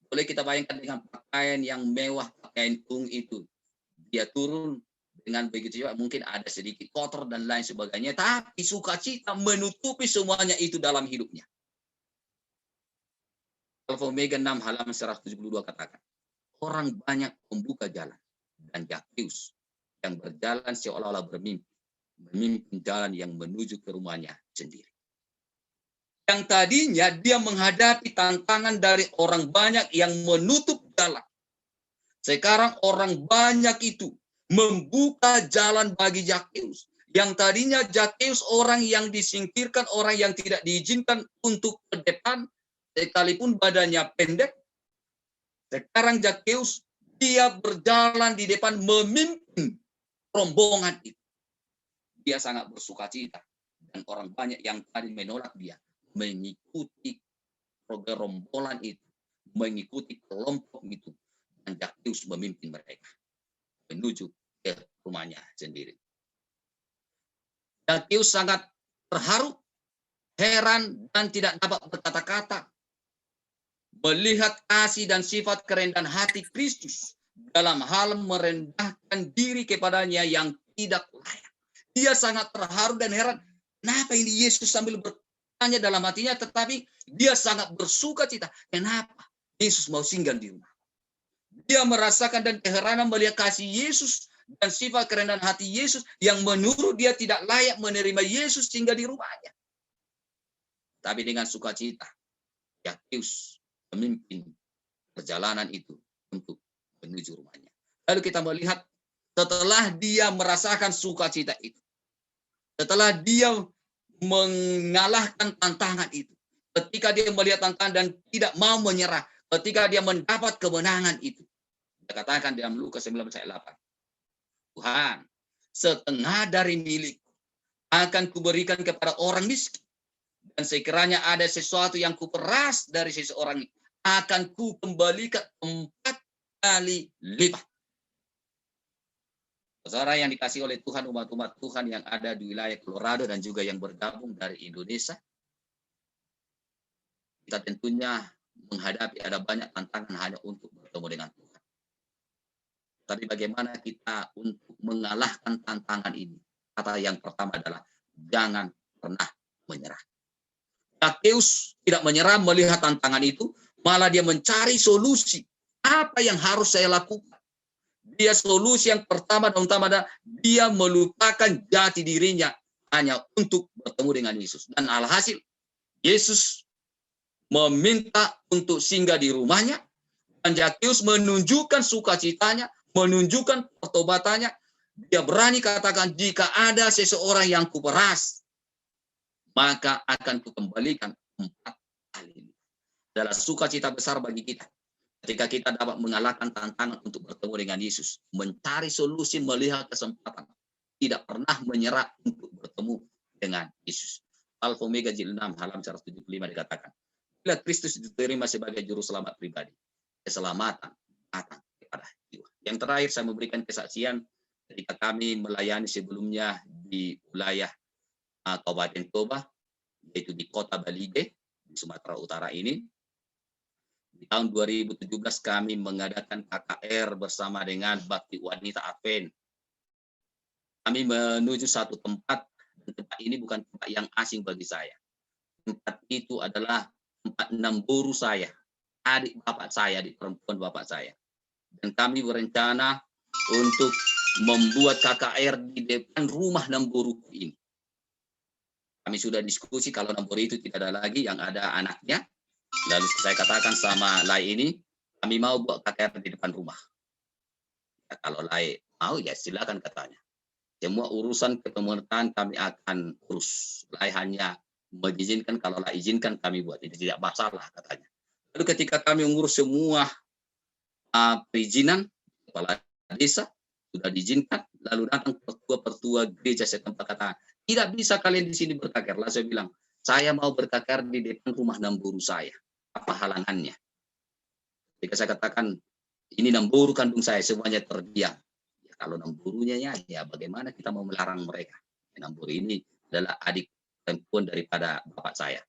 Boleh kita bayangkan dengan pakaian yang mewah, pakaian itu. Dia turun dengan begitu cepat, mungkin ada sedikit kotor dan lain sebagainya, tapi sukacita menutupi semuanya itu dalam hidupnya. Alfa Omega 6 halaman 172 katakan, orang banyak membuka jalan, dan Yakeus yang berjalan seolah-olah bermimpi, memimpin jalan yang menuju ke rumahnya sendiri. Yang tadinya dia menghadapi tantangan dari orang banyak yang menutup jalan. Sekarang orang banyak itu membuka jalan bagi Yakeus. Yang tadinya Yakeus orang yang disingkirkan, orang yang tidak diizinkan untuk ke depan, sekalipun badannya pendek. Sekarang Yakeus dia berjalan di depan memimpin rombongan itu. Dia sangat bersukacita. Dan orang banyak yang tadi menolak dia mengikuti rombongan itu, mengikuti kelompok itu. Dan Yakeus memimpin mereka menuju ke rumahnya sendiri. Yakeus sangat terharu, heran, dan tidak dapat berkata-kata melihat kasih dan sifat kerendahan hati Kristus dalam hal merendahkan diri kepadanya yang tidak layak. Dia sangat terharu dan heran. Kenapa ini Yesus sambil bertanya dalam hatinya, tetapi dia sangat bersukacita. Kenapa Yesus mau singgah di rumah? Dia merasakan dan keheranan melihat kasih Yesus dan sifat kerendahan hati Yesus yang menurut dia tidak layak menerima Yesus singgah di rumahnya. Tapi dengan sukacita, Yakeus memimpin perjalanan itu untuk menuju rumahnya. Lalu kita melihat setelah dia merasakan sukacita itu, setelah dia mengalahkan tantangan itu, ketika dia melihat tantangan dan tidak mau menyerah, ketika dia mendapat kemenangan itu, dia katakan dalam Lukas 19 ayat 8, Tuhan, setengah dari milik akan kuberikan kepada orang miskin. Dan sekiranya ada sesuatu yang kuperas dari seseorang, akan ku kembalikan 4 kali lipat. Saudara yang dikasih oleh Tuhan, umat-umat Tuhan yang ada di wilayah Colorado dan juga yang bergabung dari Indonesia, kita tentunya menghadapi ada banyak tantangan hanya untuk bertemu dengan Tuhan. Tapi bagaimana kita untuk mengalahkan tantangan ini? Kata yang pertama adalah jangan pernah menyerah. Yakeus tidak menyerah melihat tantangan itu, malah dia mencari solusi. Apa yang harus saya lakukan? Dia solusi yang pertama dan utama adalah dia melupakan jati dirinya hanya untuk bertemu dengan Yesus. Dan alhasil, Yesus meminta untuk singgah di rumahnya, dan Yakeus menunjukkan sukacitanya, menunjukkan pertobatannya. Dia berani katakan, jika ada seseorang yang kuperas, maka akan kukembalikan 4 kali. Adalah sukacita besar bagi kita Ketika kita dapat mengalahkan tantangan untuk bertemu dengan Yesus, mencari solusi, melihat kesempatan, tidak pernah menyerah untuk bertemu dengan Yesus. Alfa Omega jilid 6 halaman 175 dikatakan, bila Kristus diterima sebagai juru selamat pribadi, keselamatan datang kepada jiwa. Yang terakhir saya memberikan kesaksian ketika kami melayani sebelumnya di wilayah Kabupaten Toba, yaitu di Kota Balige, di Sumatera Utara ini. Di tahun 2017 kami mengadakan KKR bersama dengan Bakti Wanita Advent. Kami menuju satu tempat, dan tempat ini bukan tempat yang asing bagi saya. Tempat itu adalah tempat namburu saya, adik bapak saya, adik perempuan bapak saya. Dan kami berencana untuk membuat KKR di depan rumah namburu ini. Kami sudah diskusi kalau namburu itu tidak ada lagi, yang ada anaknya. Lalu saya katakan sama Lai ini, kami mau buat KKR di depan rumah. Ya, kalau Lai mau, ya silakan katanya. Semua urusan kepemerintahan kami akan urus. Lai hanya mengizinkan, kalau Lai izinkan kami buat. Ini tidak masalah katanya. Lalu ketika kami mengurus semua perizinan, kepala desa sudah diizinkan, lalu datang pertua-pertua gereja setempat kata, tidak bisa kalian di sini berKKR. Lalu saya bilang, saya mau berKKR di depan rumah namburu saya. Apa halangannya? Ketika saya katakan, ini namburu kandung saya, semuanya terdiam. Ya, kalau namburunya ya bagaimana kita mau melarang mereka? Namburu ini adalah adik perempuan daripada bapak saya.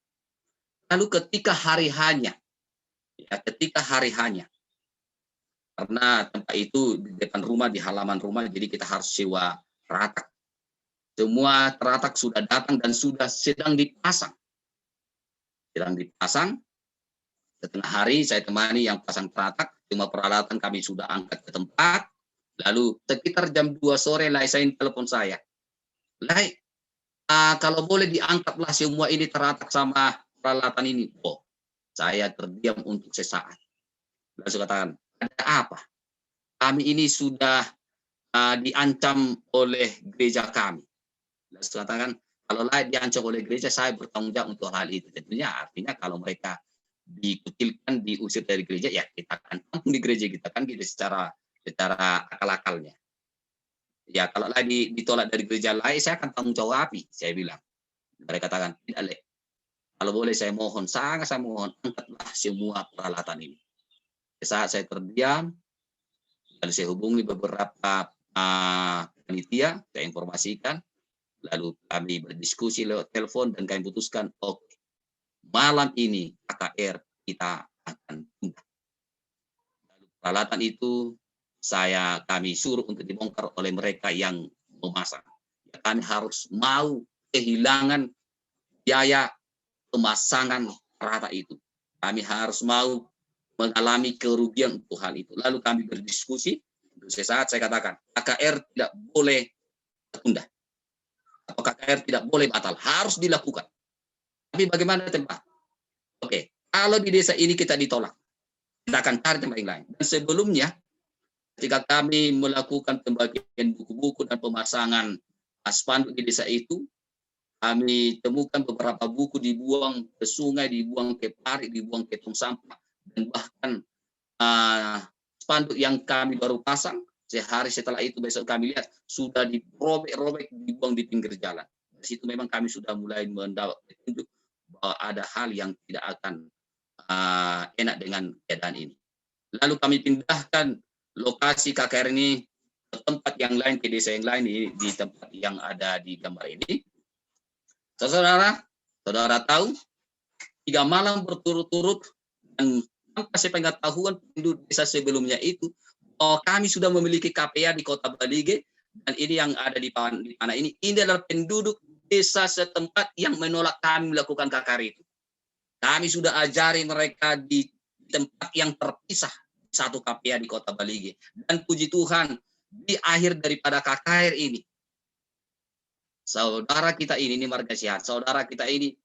Lalu ketika hari hanya, karena tempat itu di depan rumah, di halaman rumah, jadi kita harus sewa teratak. Semua teratak sudah datang dan sudah sedang dipasang. Setengah hari saya temani yang pasang teratak, cuma peralatan kami sudah angkat ke tempat. Lalu sekitar jam 2 sore Lai saya telepon saya. Lai, kalau boleh diangkatlah semua ini teratak sama peralatan ini. Oh, saya terdiam untuk sesaat. Lalu saya katakan, ada apa? Kami ini sudah diancam oleh gereja kami. Lalu saya katakan, kalau Lai diancam oleh gereja, saya bertanggung jawab untuk hal itu. Tentunya artinya kalau mereka dikucilkan, diusir dari gereja, ya kita akan tampung di gereja kita kan gitu secara akal-akalnya. Ya kalau Lai ditolak dari gereja lain, saya akan tanggung jawab, saya bilang. Mereka katakan, tidak Le. Kalau boleh saya mohon, sangat saya mohon, angkatlah semua peralatan ini. Saat saya terdiam, lalu saya hubungi beberapa panitia, saya informasikan, lalu kami berdiskusi lewat telepon dan kami putuskan, oke, malam ini KKR kita akan tunda. Lalu peralatan itu kami suruh untuk dibongkar oleh mereka yang memasang. Ya, kami harus mau kehilangan biaya pemasangan peralatan itu. Kami harus mau mengalami kerugian untuk hal itu. Lalu kami berdiskusi. Sesaat saya katakan, KKR tidak boleh tertunda. Atau KKR tidak boleh batal. Harus dilakukan. Tapi bagaimana tempat? Oke, kalau di desa ini kita ditolak, kita akan cari tempat yang lain. Dan sebelumnya, ketika kami melakukan pembagian buku-buku dan pemasangan spanduk di desa itu, kami temukan beberapa buku dibuang ke sungai, dibuang ke parit, dibuang ke tong sampah, dan bahkan spanduk yang kami baru pasang, sehari setelah itu besok kami lihat sudah dirobek-robek, dibuang di pinggir jalan. Di situ memang kami sudah mulai mendapat petunjuk bahwa ada hal yang tidak akan enak dengan keadaan ini. Lalu kami pindahkan lokasi KKR ini ke tempat yang lain, ke desa yang lain, di tempat yang ada di gambar ini. Saudara tahu, 3 malam berturut-turut dan tanpa sepengetahuan penduduk desa sebelumnya itu, kami sudah memiliki KPA di Kota Balige, dan ini yang ada di mana ini adalah penduduk desa setempat yang menolak kami melakukan KKR itu. Kami sudah ajari mereka di tempat yang terpisah, satu KPA di Kota Balige. Dan puji Tuhan, di akhir daripada KKR ini, saudara kita ini marga sehat, saudara kita ini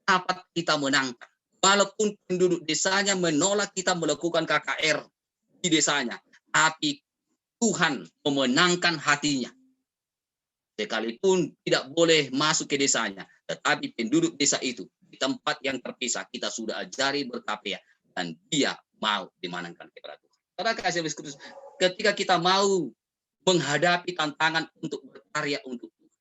dapat kita menangkan. Walaupun penduduk desanya menolak kita melakukan KKR di desanya, tapi Tuhan memenangkan hatinya. Sekalipun tidak boleh masuk ke desanya, tetapi penduduk desa itu di tempat yang terpisah kita sudah ajari berKPA, dan dia mau dimenangkan kepada Tuhan. Saudara kasih Yesus Kristus, ketika kita mau menghadapi tantangan untuk berkarya untuk Tuhan,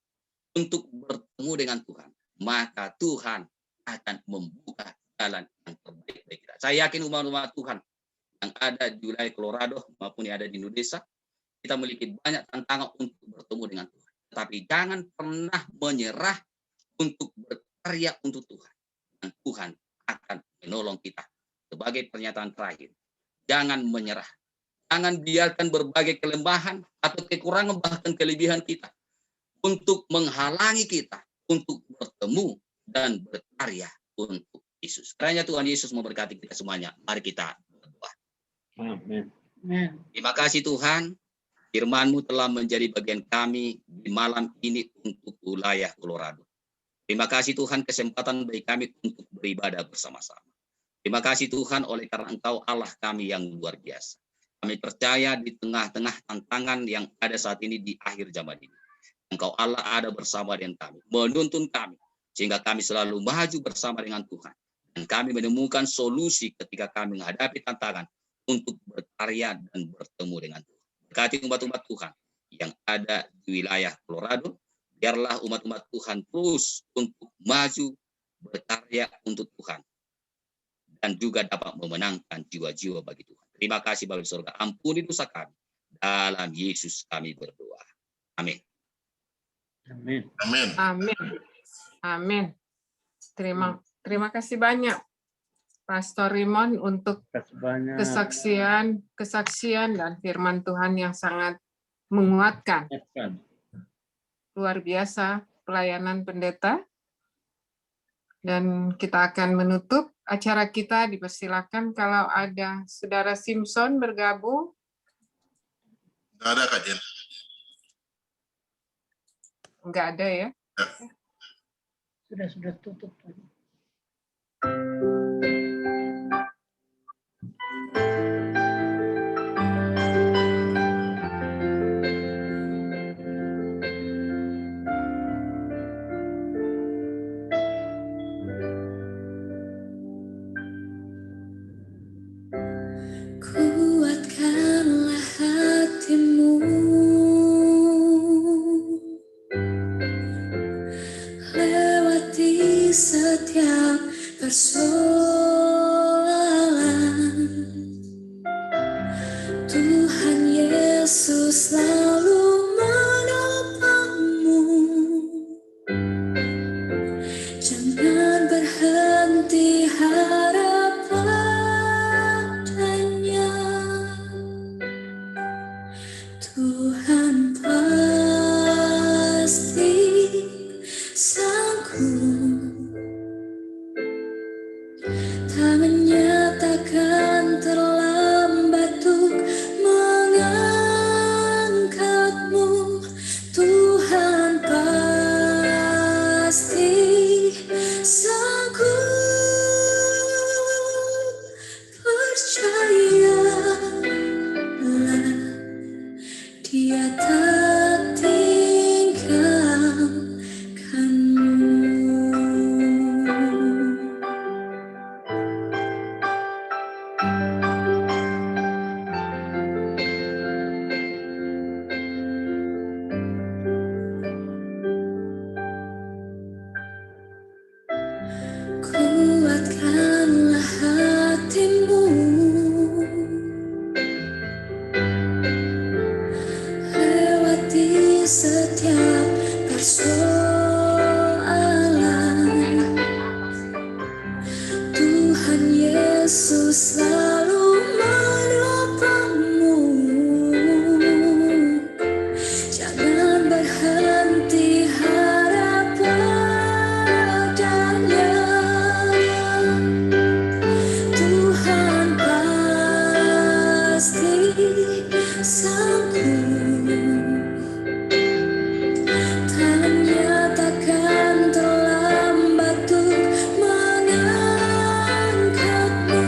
untuk bertemu dengan Tuhan, maka Tuhan akan membuka jalan yang terbaik bagi kita. Saya yakin umat-umat Tuhan yang ada di wilayah Colorado maupun yang ada di Indonesia, kita memiliki banyak tantangan untuk bertemu dengan Tuhan. Tapi jangan pernah menyerah untuk berkarya untuk Tuhan. Dan Tuhan akan menolong kita. Sebagai pernyataan terakhir, jangan menyerah. Jangan biarkan berbagai kelemahan atau kekurangan bahkan kelebihan kita untuk menghalangi kita untuk bertemu dan berkarya untuk Yesus. Karena Tuhan Yesus memberkati kita semuanya. Mari kita berdoa. Amin. Terima kasih Tuhan. Firman-Mu telah menjadi bagian kami di malam ini untuk wilayah Colorado. Terima kasih Tuhan kesempatan bagi kami untuk beribadah bersama-sama. Terima kasih Tuhan oleh karena Engkau Allah kami yang luar biasa. Kami percaya di tengah-tengah tantangan yang ada saat ini di akhir zaman ini. Engkau Allah ada bersama dengan kami, menuntun kami, sehingga kami selalu maju bersama dengan Tuhan. Dan kami menemukan solusi ketika kami menghadapi tantangan untuk berkarya dan bertemu dengan Tuhan. Berkati umat-umat Tuhan yang ada di wilayah Colorado, biarlah umat-umat Tuhan terus untuk maju berkarya untuk Tuhan dan juga dapat memenangkan jiwa-jiwa bagi Tuhan. Terima kasih Bapa di surga, ampuni dosa kami. Dalam Yesus kami berdoa. Amin. Amin. Amin. Amin. Amin. Terima kasih banyak Pastor Rimon untuk Terima kasih banyak. kesaksian dan firman Tuhan yang sangat menguatkan. Luar biasa pelayanan pendeta. Dan kita akan menutup acara kita. Dipersilakan kalau ada Saudara Simpson bergabung. Nggak ada Kak Jen. Enggak ada ya? Sudah tutup. Kuatkanlah hatimu, lewati setiap persoalan. Tuhan Yesus selalu menopangmu. Jangan berhenti harap padanya. Tuhan pasti sanggup. Tangannya takkan terlambat untuk mengangkatmu. Tuhan pasti sanggup. Percayalah, Dia tak tinggalkanmu. Kuatkanlah hatimu, lewati setiap persoalan. Tuhan Yesus selalu menopangmu. Jangan berhenti harap padanya. Tuhan pasti sanggup. Tangannya takkan terlambat untuk mengangkatmu.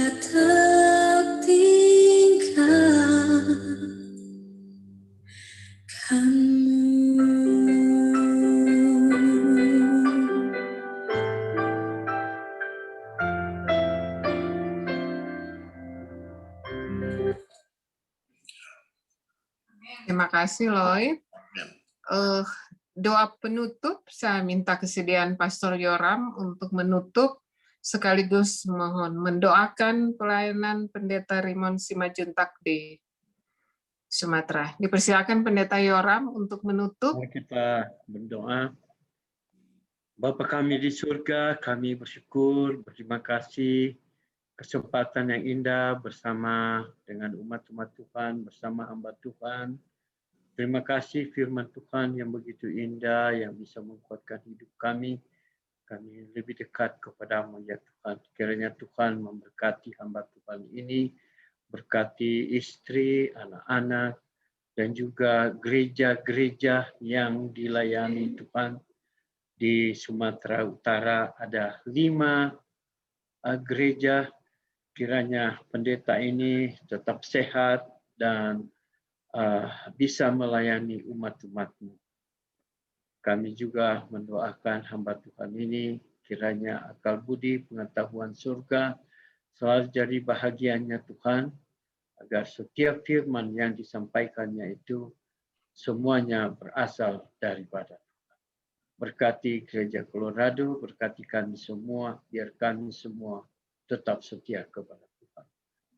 tak tinggalkanmu. Terima kasih, Lloyd. Amin. Doa penutup, saya minta kesediaan Pastor Yoram untuk menutup, sekaligus mohon mendoakan pelayanan Pendeta Rimon Simajuntak di Sumatera. Dipersilakan Pendeta Yoram untuk menutup. Mari kita berdoa. Bapa kami di surga, kami bersyukur, berterima kasih kesempatan yang indah bersama dengan umat-umat Tuhan, bersama hamba Tuhan. Terima kasih firman Tuhan yang begitu indah, yang bisa menguatkan hidup kami. Kami lebih dekat kepadamu ya Tuhan. Kiranya Tuhan memberkati hamba Tuhan ini, berkati istri, anak-anak, dan juga gereja-gereja yang dilayani Tuhan. Di Sumatera Utara ada 5 gereja. Kiranya pendeta ini tetap sehat dan bisa melayani umat-umat-Mu. Kami juga mendoakan hamba Tuhan ini, kiranya akal budi, pengetahuan surga selalu jadi bahagiannya Tuhan, agar setiap firman yang disampaikannya itu semuanya berasal daripada Tuhan. Berkati Gereja Colorado, berkati kami semua, biar kami semua tetap setia kepada Tuhan.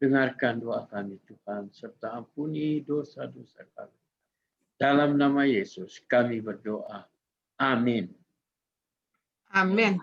Dengarkan doa kami Tuhan, serta ampuni dosa-dosa kami. Dalam nama Yesus kami berdoa. Amin. Amin.